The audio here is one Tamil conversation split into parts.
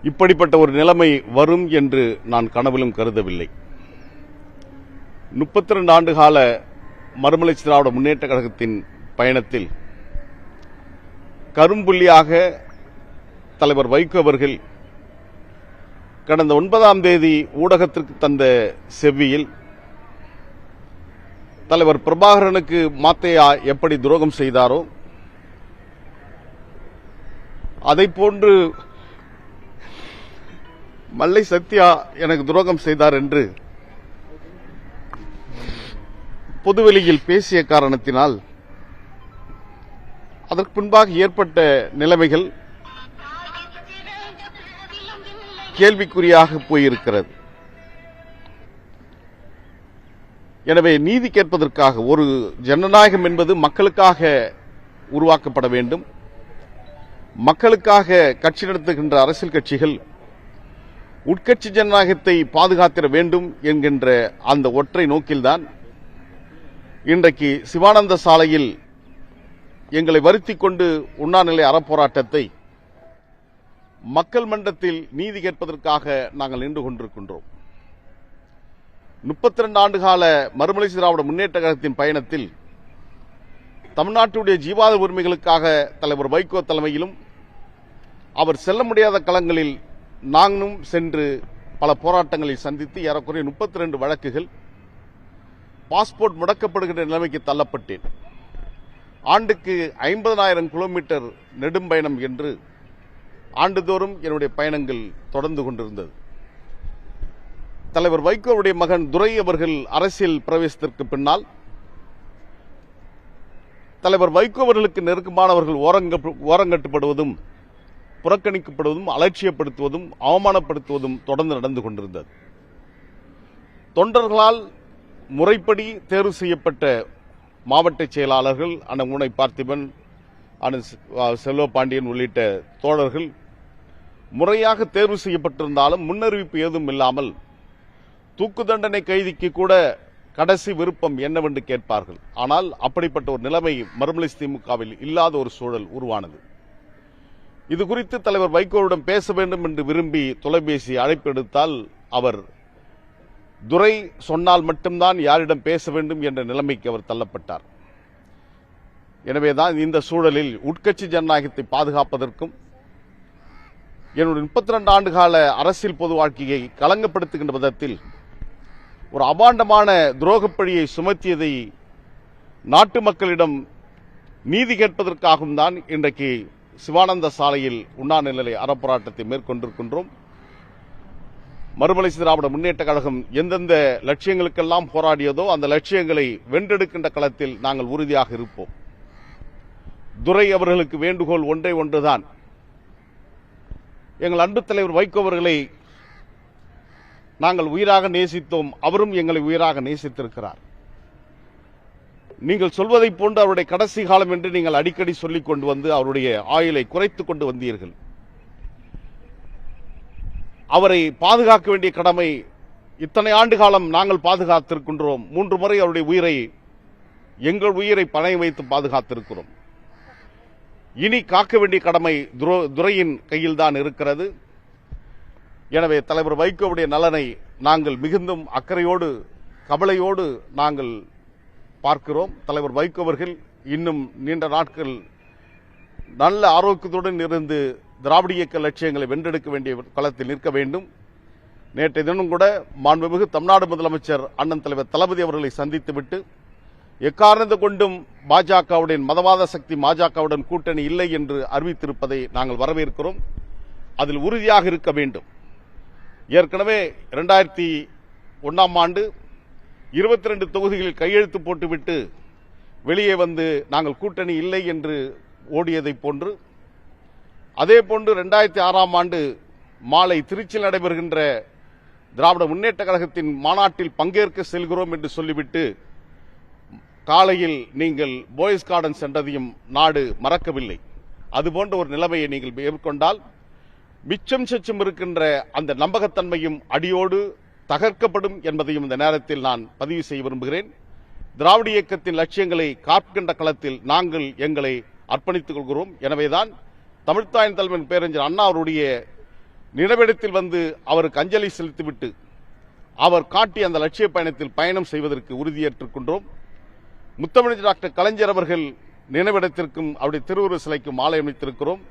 இப்படிப்பட்ட ஒரு நிலைமை வரும் என்று நான் கனவிலும் கருதவில்லை. 32 ஆண்டுகால மறுமலர்ச்சி திராவிட முன்னேற்ற கழகத்தின் பயணத்தில் கரும்புள்ளியாக தலைவர் வைகோ அவர்கள் கடந்த 9ஆம் தேதி ஊடகத்திற்கு தந்த செவ்வியில் தலைவர் பிரபாகரனுக்கு மாத்தையா எப்படி துரோகம் செய்தாரோ அதைப்போன்று மல்லை சத்யா எனக்கு துரோகம் செய்தார் என்று பொதுவெளியில் பேசிய காரணத்தினால் அதற்கு பின்பாக ஏற்பட்ட நிலைமைகள் கேள்விக்குறியாக போயிருக்கிறது. எனவே நீதி கேட்பதற்காக ஒரு ஜனநாயகம் என்பது மக்களுக்காக உருவாக்கப்பட வேண்டும். மக்களுக்காக கட்சி நடத்துகின்ற அரசியல் கட்சிகள் உட்கட்சி ஜனநாயகத்தை பாதுகாத்திட வேண்டும் என்கின்ற அந்த ஒற்றை நோக்கில்தான் இன்றைக்கு சிவானந்த சாலையில் எங்களை வருத்திக் கொண்டு உண்ணாநிலை அறப்போராட்டத்தை மக்கள் மன்றத்தில் நீதி கேட்பதற்காக நாங்கள் நின்று கொண்டிருக்கின்றோம். 32 ஆண்டுகால மறுமலர்ச்சி திராவிட முன்னேற்ற கழகத்தின் பயணத்தில் தமிழ்நாட்டுடைய ஜீவாத உரிமைகளுக்காக தலைவர் வைகோ தலைமையிலும் அவர் செல்ல முடியாத களங்களில் நாங்களும் சென்று பல போராட்டங்களை சந்தித்து ஏறக்குறைய 32 வழக்குகள், பாஸ்போர்ட் முடக்கப்படுகின்ற நிலைமைக்கு தள்ளப்பட்டேன். ஆண்டுக்கு 50,000 கிலோமீட்டர் நெடும் பயணம் என்று ஆண்டுதோறும் என்னுடைய பயணங்கள் தொடர்ந்து கொண்டிருந்தது. தலைவர் வைகோவுடைய மகன் துரை அவர்கள் அரசியல் பிரவேசத்திற்கு பின்னால் தலைவர் வைகோ அவர்களுக்கு நெருக்கமானவர்கள் ஓரங்கட்டுப்படுவதும் புறக்கணிக்கப்படுவதும் அலட்சியப்படுத்துவதும் அவமானப்படுத்துவதும் தொடர்ந்து நடந்து கொண்டிருந்தது. தொண்டர்களால் முறைப்படி தேர்வு செய்யப்பட்ட மாவட்ட செயலாளர்கள் அண்ணன் ஊனை பார்த்திபன், அண்ணன் செல்வ பாண்டியன் உள்ளிட்ட தோழர்கள் முறையாக தேர்வு செய்யப்பட்டிருந்தாலும் முன்னறிவிப்பு ஏதும் இல்லாமல் தூக்கு தண்டனை கைதிக்கு கூட கடைசி விருப்பம் என்னவென்று கேட்பார்கள். ஆனால் அப்படிப்பட்ட ஒரு நிலைமை மறுமலர்ச்சி திமுகவில் இல்லாத ஒரு சூழல் உருவானது. இது குறித்து தலைவர் வைகோவிடம் பேச வேண்டும் என்று விரும்பி தொலைபேசி அழைப்பு எடுத்தால் அவர் துரை சொன்னால் மட்டும்தான் யாரிடம் பேச வேண்டும் என்ற நிலைமைக்கு அவர் தள்ளப்பட்டார். எனவேதான் இந்த சூழலில் உட்கட்சி ஜனநாயகத்தை பாதுகாப்பதற்கும் என்னுடைய 32 ஆண்டுகால அரசியல் பொது வாழ்க்கையை களங்கப்படுத்துகின்ற விதத்தில் ஒரு அபாண்டமான துரோகப்பழியை சுமத்தியதை நாட்டு மக்களிடம் நீதி கேட்பதற்காகவும் தான் இன்றைக்கு சிவானந்த சாலையில் உண்ணாநிலை அறப்போராட்டத்தை மேற்கொண்டிருக்கின்றோம். மறுமலர்ச்சி திராவிட முன்னேற்ற கழகம் எந்தெந்த லட்சியங்களுக்கெல்லாம் போராடியதோ அந்த லட்சியங்களை வென்றெடுக்கின்ற களத்தில் நாங்கள் உறுதியாக இருப்போம். துரை அவர்களுக்கு வேண்டுகோள் ஒன்றே ஒன்றுதான். எங்கள் அன்பு தலைவர் வைகோ அவர்களை நாங்கள் உயிராக நேசித்தோம், அவரும் எங்களை உயிராக நேசித்திருக்கிறார். நீங்கள் சொல்வதைப் போன்று அவருடைய கடைசி காலம் என்று நீங்கள் அடிக்கடி சொல்லிக் கொண்டு வந்து அவருடைய ஆயுளை குறைத்துக் கொண்டு வந்தீர்கள். அவரை பாதுகாக்க வேண்டிய கடமை இத்தனை ஆண்டு காலம் நாங்கள் பாதுகாத்திருக்கின்றோம். 3 முறை அவருடைய உயிரை, எங்கள் உயிரை பணயம் வைத்து பாதுகாத்திருக்கிறோம். இனி காக்க வேண்டிய கடமை துரையின் கையில்தான் இருக்கிறது. எனவே தலைவர் வைகோவுடைய நலனை நாங்கள் மிகுந்தும் அக்கறையோடு கவலையோடு நாங்கள் பார்க்கிறோம். தலைவர் வைகோ அவர்கள் இன்னும் நீண்ட நாட்கள் நல்ல ஆரோக்கியத்துடன் இருந்து திராவிட இயக்க லட்சியங்களை வென்றெடுக்க வேண்டிய களத்தில் நிற்க வேண்டும். நேற்றைய தினம் கூட மாண்புமிகு தமிழ்நாடு முதலமைச்சர் அண்ணன் தலைவர் தளபதி அவர்களை சந்தித்துவிட்டு எக்காரணத்தை கொண்டும் பாஜகவுடன் மதவாத சக்தி பாஜகவுடன் கூட்டணி இல்லை என்று அறிவித்திருப்பதை நாங்கள் வரவேற்கிறோம். அதில் உறுதியாக இருக்க வேண்டும். ஏற்கனவே 2001ஆம் ஆண்டு 22 தொகுதிகளில் கையெழுத்து போட்டுவிட்டு வெளியே வந்து நாங்கள் கூட்டணி இல்லை என்று ஓடியதைப் போன்று, அதேபோன்று 2006ஆம் ஆண்டு மாலை திருச்சியில் நடைபெறுகின்ற திராவிட முன்னேற்ற கழகத்தின் மாநாட்டில் பங்கேற்க செல்கிறோம் என்று சொல்லிவிட்டு காலையில் நீங்கள் போயஸ் கார்டன் சென்றதையும் நாடு மறக்கவில்லை. அதுபோன்ற ஒரு நிலைமையை நீங்கள் மேற்கொண்டால் மிச்சம் சச்சம் இருக்கின்ற அந்த நம்பகத்தன்மையும் அடியோடு தகர்க்கப்படும் என்பதையும் இந்த நேரத்தில் நான் பதிவு செய்ய விரும்புகிறேன். திராவிட இயக்கத்தின் லட்சியங்களை காக்கின்ற களத்தில் நாங்கள் எங்களை அர்ப்பணித்துக் கொள்கிறோம். எனவேதான் தமிழ்த்தாயின் தலைவன் பேரறிஞர் அண்ணா அவருடைய நினைவிடத்தில் வந்து அவருக்கு அஞ்சலி செலுத்திவிட்டு அவர் காட்டிய அந்த லட்சிய பயணத்தில் பயணம் செய்வதற்கு உறுதியேற்றுக் கொண்டோம். முத்தமிழ் டாக்டர் கலைஞர் அவர்கள் நினைவிடத்திற்கும் அவருடைய திருவுருவ சிலைக்கும் மாலை அணிவித்திருக்கிறோம்.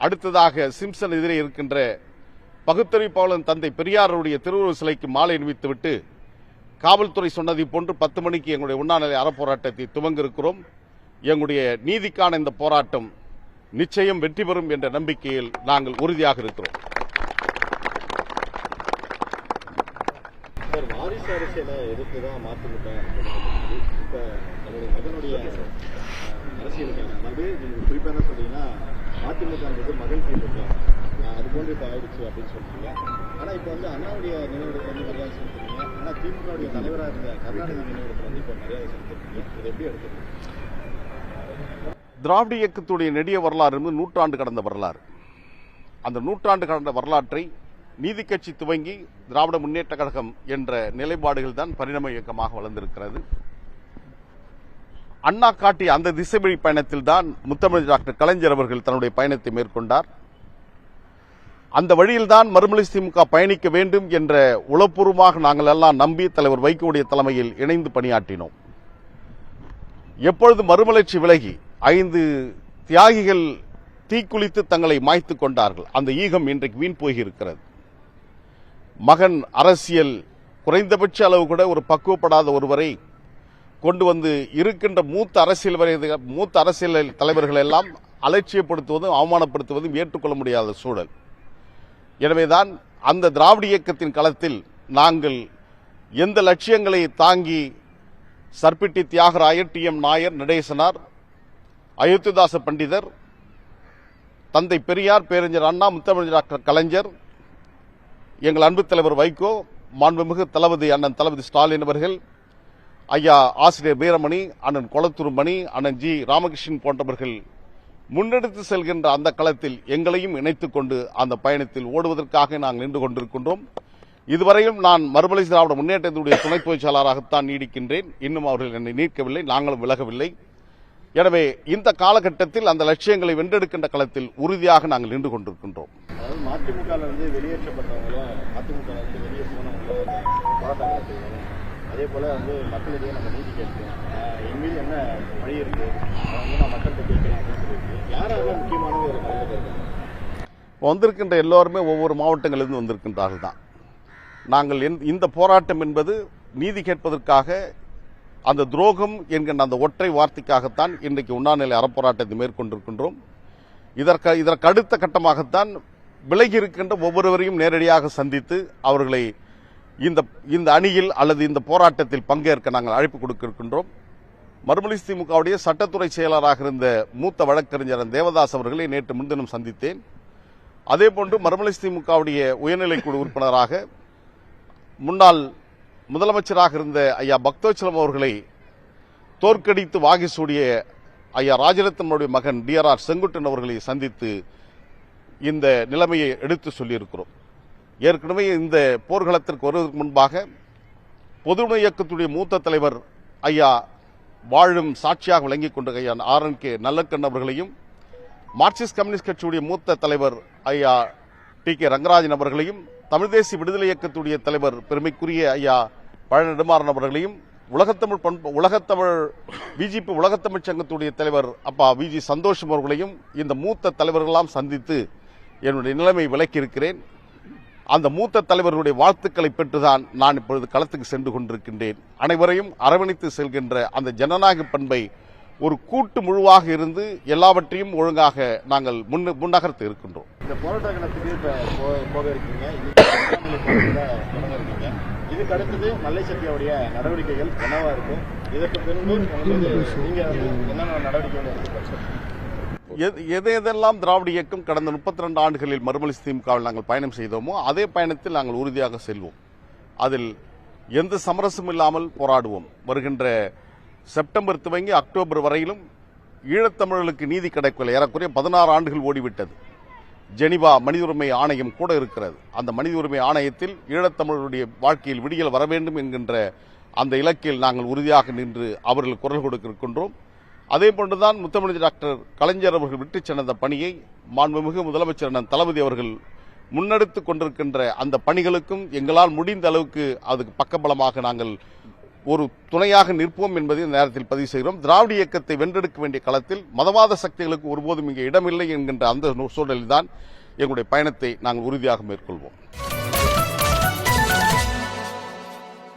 அடுத்ததாக சிம்சன் எதிரே இருக்கின்ற பகுத்தறிவிப்பாளன் தந்தை பெரியாருடைய திருவுருவ சிலைக்கு மாலை அணிவித்துவிட்டு காவல்துறை சொன்னதை போன்று 10 மணிக்கு எங்களுடைய உண்ணாநிலை அறப்போராட்டத்தை துவங்க இருக்கிறோம். எங்களுடைய நீதிக்கான இந்த போராட்டம் நிச்சயம் வெற்றி பெறும் என்ற நம்பிக்கையில் நாங்கள் உறுதியாக இருக்கிறோம். வாரிசு அரசியலை எதிர்த்துதான் மதிமுக இப்ப நம்முடைய மகனுடைய அரசியலுக்கான நீங்க குறிப்பா என்ன சொல்றீங்கன்னா மதிமுக மகன் திமுக அது போன்று இப்ப ஆயிடுச்சு அப்படின்னு சொல்றீங்க. ஆனா இப்ப வந்து அண்ணாவுடைய நினைவிடத்தை வந்து மரியாதை செலுத்துறீங்க. ஆனா திமுக தலைவராக இருந்த கருணாநிதி நினைவிடத்தை வந்து இப்ப மரியாதை செலுத்துறீங்க. இதை எப்படி எடுத்துக்கணும்? திராவிட இயக்கத்துடைய நெடிய வரலாறு நூற்றாண்டு கடந்த வரலாறு. அந்த நூற்றாண்டு கடந்த வரலாற்றை நீதி கட்சி துவங்கி திராவிட முன்னேற்ற கழகம் என்ற நிலைப்பாடுகள் தான் பரிணாம இயக்கமாக வளர்ந்திருக்கிறது. அண்ணா காட்டிய அந்த திசைவழி பயணத்தில் தான் முத்தமிழ் டாக்டர் கலைஞர் அவர்கள் தன்னுடைய பயணத்தை மேற்கொண்டார். அந்த வழியில்தான் மறுமலர்ச்சி திமுக பயணிக்க வேண்டும் என்ற உளப்பூர்வமாக நாங்கள் எல்லாம் நம்பி தலைவர் வைகோவுடைய தலைமையில் இணைந்து பணியாற்றினோம். எப்பொழுது மறுமலர்ச்சி விலகி 5 தியாகிகள் தீக்குளித்து தங்களை மாய்த்துக் கொண்டார்கள். அந்த ஈகம் இன்றைக்கு வீண் போயிருக்கிறது. மகன் அரசியல் குறைந்தபட்ச அளவு கூட ஒரு பக்குவப்படாத ஒருவரை கொண்டு வந்து இருக்கின்ற மூத்த அரசியல் தலைவர்கள் எல்லாம் அலட்சியப்படுத்துவதும் அவமானப்படுத்துவதும் ஏற்றுக்கொள்ள முடியாத சூழல். எனவேதான் அந்த திராவிட இயக்கத்தின் களத்தில் நாங்கள் எந்த லட்சியங்களை தாங்கி சர்பிட்டி தியாகராயர், டி.எம். நாயர், நடேசனார், அயோத்திதாச பண்டிதர், தந்தை பெரியார், பேரறிஞர் அண்ணா, முத்தமிழ் டாக்டர் கலைஞர், எங்கள் அன்பு தலைவர் வைகோ, மாண்புமிகு தளபதி அண்ணன் தளபதி ஸ்டாலின் அவர்கள், ஐயா ஆசிரியர் வீரமணி, அண்ணன் கொளத்தூர் மணி, அண்ணன் ஜி ராமகிருஷ்ணன் போன்றவர்கள் முன்னெடுத்து செல்கின்ற அந்த களத்தில் எங்களையும் இணைத்துக் கொண்டு அந்த பயணத்தில் ஓடுவதற்காக நாங்கள் நின்று கொண்டிருக்கின்றோம். இதுவரையும் நான் மறுமலர்ச்சி திராவிட முன்னேற்றத்தினுடைய துணை பொதுச் செயலாளராகத்தான் நீடிக்கின்றேன். இன்னும் அவர்கள் என்னை நீக்கவில்லை, நாங்களும் விலகவில்லை. எனவே இந்த காலகட்டத்தில் அந்த லட்சியங்களை வென்றெடுக்கின்ற களத்தில் உறுதியாக நாங்கள் நின்று கொண்டிருக்கின்றோம். அதாவது மதிமுக வெளியேற்றப்பட்டவங்களும் அதிமுக வெளியே போனவங்களும் போராட்டங்களை செய்வாங்க. அதே போல வந்து மக்களிடையே நம்ம நீதி கேட்கிறோம். என் மீது என்ன வழி இருக்கு நான் மக்கள்கிட்ட கேட்கலாம் அப்படின்னு சொல்லியிருக்கு. யாரெல்லாம் முக்கியமானவங்க இதில் கலந்துருக்காங்க? வந்திருக்கின்ற எல்லோருமே ஒவ்வொரு மாவட்டங்களிலிருந்து வந்திருக்கின்றார்கள் தான். நாங்கள் இந்த போராட்டம் என்பது நீதி கேட்பதற்காக, அந்த துரோகம் என்கின்ற அந்த ஒற்றை வார்த்தைக்காகத்தான் இன்றைக்கு உண்ணாநிலை அறப்போராட்டத்தை மேற்கொண்டிருக்கின்றோம். இதற்கு அடுத்த கட்டமாகத்தான் விலகி இருக்கின்ற ஒவ்வொருவரையும் நேரடியாக சந்தித்து அவர்களை இந்த அணியில் அல்லது இந்த போராட்டத்தில் பங்கேற்க நாங்கள் அழைப்பு கொடுக்க இருக்கின்றோம். மறுமலர்ச்சி திமுகவுடைய சட்டத்துறை செயலராக இருந்த மூத்த வழக்கறிஞர் தேவதாஸ் அவர்களை நேற்று முன்தினம் சந்தித்தேன். அதேபோன்று மறுமலர்ச்சி திமுகவுடைய உயர்நிலைக்குழு உறுப்பினராக முன்னாள் முதலமைச்சராக இருந்த ஐயா பக்தவச்சலம் அவர்களை தோற்கடித்து வாகி சூடிய ஐயா ராஜரத்னனுடைய மகன் டி.ஆர். செங்குட்டன் அவர்களை சந்தித்து இந்த நிலைமையை எடுத்து சொல்லியிருக்கிறோம். ஏற்கனவே இந்த போர்க்களத்திற்கு வருவதற்கு முன்பாக பொதுவுடைமை இயக்கத்துடைய மூத்த தலைவர் ஐயா வாழும் சாட்சியாக விளங்கிக் கொண்ட ஐயா ஆர்.என்.கே. நல்லக்கண் அவர்களையும், மார்க்சிஸ்ட் கம்யூனிஸ்ட் கட்சியுடைய மூத்த தலைவர் ஐயா டி.கே. ரங்கராஜன் அவர்களையும், தமிழ் தேசிய விடுதலை இயக்கத்துடைய தலைவர் பெருமைக்குரிய ஐயா பழநெடுமாறன் அவர்களையும், உலகத்தமிழ் பிஜேபி உலகத்தமிழ் சங்கத்துடைய தலைவர் அப்பா வி.ஜி. சந்தோஷம் அவர்களையும் இந்த மூத்த தலைவர்களெல்லாம் சந்தித்து என்னுடைய நிலைமை விளக்கியிருக்கிறேன். அந்த மூத்த தலைவர்களுடைய வாழ்த்துக்களை பெற்றுதான் நான் இப்பொழுது களத்துக்கு சென்று கொண்டிருக்கின்றேன். அனைவரையும் அரவணைத்து செல்கின்ற அந்த ஜனநாயக பண்பை ஒரு கூட்டு முழுவாக இருந்து எல்லாவற்றையும் ஒழுங்காக நாங்கள் முன்னகர்த்து இருக்கின்றோம். இந்த போராட்ட களத்துக்கு போக இருக்கீங்க, இதுக்கு அடுத்தது மல்லை சத்தியாவுடைய நடவடிக்கைகள் என்னவா இருக்கும்? இதற்கு பின்பு நீங்க என்னென்ன நடவடிக்கைகள் எடுத்து எதெல்லாம் திராவிட இயக்கம் கடந்த 32 ஆண்டுகளில் மறுமலர்ச்சி திமுகவில் நாங்கள் பயணம் செய்தோமோ அதே பயணத்தில் நாங்கள் உறுதியாக செல்வோம். அதில் எந்த சமரசமும் இல்லாமல் போராடுவோம். வருகின்ற செப்டம்பர் துவங்கி அக்டோபர் வரையிலும் ஈழத்தமிழர்களுக்கு நீதி கிடைக்கவில்லை. ஏறக்குறைய 16 ஆண்டுகள் ஓடிவிட்டது. ஜெனிவா மனித உரிமை ஆணையம் கூட இருக்கிறது. அந்த மனித உரிமை ஆணையத்தில் ஈழத்தமிழர்களுடைய வாழ்க்கையில் விடியல் வர வேண்டும் என்கின்ற அந்த இலக்கில் நாங்கள் உறுதியாக நின்று அவர்கள் குரல் கொடுக்க இருக்கின்றோம். அதே போன்றுதான் முத்தமிழ் டாக்டர் கலைஞர் அவர்கள் விட்டுச் சென்ற பணியை மாண்புமிகு முதலமைச்சர் தளபதி அவர்கள் முன்னெடுத்துக் கொண்டிருக்கின்ற அந்த பணிகளுக்கும் எங்களால் முடிந்த அளவுக்கு அதுக்கு பக்கபலமாக நாங்கள் ஒரு துணையாக நிற்போம் என்பதை இந்த நேரத்தில் பதிவு செய்கிறோம். திராவிட இயக்கத்தை வென்றெடுக்க வேண்டிய களத்தில் மதவாத சக்திகளுக்கு ஒருபோதும் இங்கே இடமில்லை என்கின்ற அந்த சூழலில்தான் எங்களுடைய பயணத்தை நாங்கள் உறுதியாக மேற்கொள்வோம்.